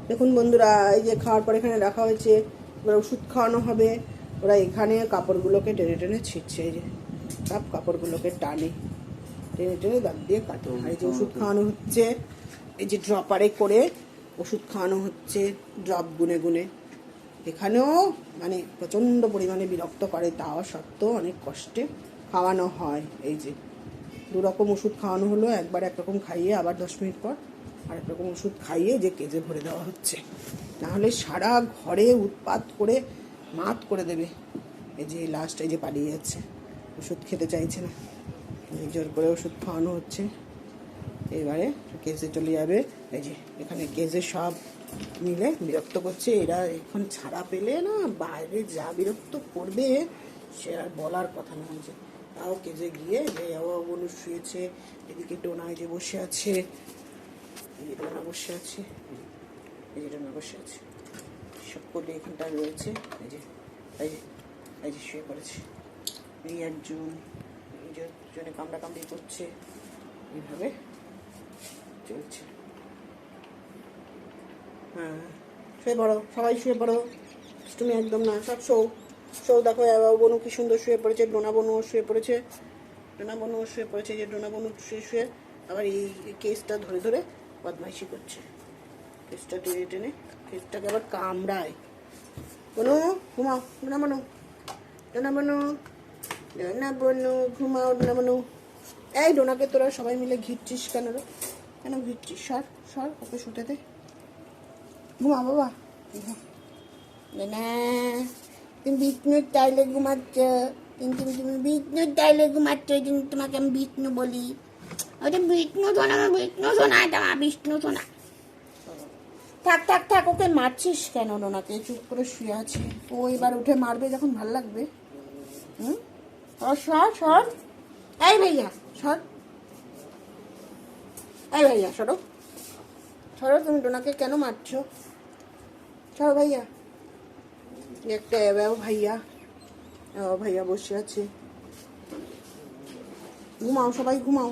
দেখুন বন্ধুরা, এই যে খাওয়ার পর এখানে রাখা হয়েছে, এবার ওষুধ খাওয়ানো হবে। ওরা এখানে কাপড়গুলোকে টেনে টেনে ছিটছে, এই যে সব কাপড়গুলোকে টেনে টেনে দাঁত দিয়ে কাটে। আর এই যে ওষুধ খাওয়ানো হচ্ছে, এই যে ড্রপারে করে ওষুধ খাওয়ানো হচ্ছে, ড্রপ গুনে গুনে। এখানেও মানে প্রচণ্ড পরিমাণে বিরক্ত করে, তাও সত্ত্বেও অনেক কষ্টে খাওয়ানো হয়। এই যে দুরকম ওষুধ খাওয়ানো হলো, একবার একরকম খাইয়ে আবার 10 মিনিট পর আর একরকম ওষুধ খাইয়ে যে কেজে ভরে দেওয়া হচ্ছে, নাহলে সারা ঘরে উৎপাত করে মাত করে দেবে। এই যে লাস্ট এই যে পালিয়ে যাচ্ছে, ওষুধ খেতে চাইছে না, জোর করে ওষুধ খাওয়ানো হচ্ছে। এবারে কেজে চলে যাবে। এই যে এখানে কেজে সব মিলে বিরক্ত করছে। এরা এখন ছাড়া পেলে না বাইরে যা বিরক্ত করবে সে আর বলার কথা না। যে তাও কেজে গিয়ে যে বনু শুয়েছে, এদিকে টোনায় যে বসে আছে, এই যে টোনা বসে আছে, এই যে টোনা বসে আছে, সব করলে এখানটায় রয়েছে। এই যে এই যে এই যে শুয়ে পড়েছে, এই একজন জনে কামড়া কামড়ি করছে, এইভাবে চলছে। হ্যাঁ, শুয়ে পড়ো, সবাই শুয়ে পড়ো, তুমি একদম না, সব শো দেখো। বনু কি সুন্দর শুয়ে পড়েছে, ডোনা বনুও শুয়ে পড়েছে, ডোনা বনুও শুয়ে পড়েছে। যে ডোনা বনু শুয়ে শুয়ে আবার এই কেসটা ধরে ধরে বদমাইশি করছে, কেসটা টেনে টেনে কেসটাকে আবার কামড়ায়। বনু ঘুমাও, ডোনা বনু, ডোনা বনু, ডোনা বনু ঘুমাও, ডোনা বনু। এই ডোনাকে তোরা সবাই মিলে ঘিরছিস কেন রে? কেন ঘিরছিস? সর সর, ওকে শুতে দে, ঘুমা বাবা। না, তুমি বিষ্ণুর টাইলে ঘুমাচ্ছ, কিন্তু তুমি বিষ্ণুর টাইলে ঘুমাচ্ছ, এই জন্য তোমাকে আমি বিষ্ণু বলি। ওটা বিষ্ণু শোনা, বিষ্ণু শোনা, এটা বিষ্ণু শোনা। থাক থাক থাক, ওকে মারছিস কেন? ওনাকে চুপ করে শুয়ে আছে, ও এবার উঠে মারবে যখন ভাল লাগবে। সর সর, এই ভাইয়া সর, এই ভাইয়া সরো সরো, তুমি ডোনাকে কেন মারছো? সরো ভাইয়া। একটা ভাইয়া ভাইয়া বসে আছে, ঘুমাও সবাই ঘুমাও।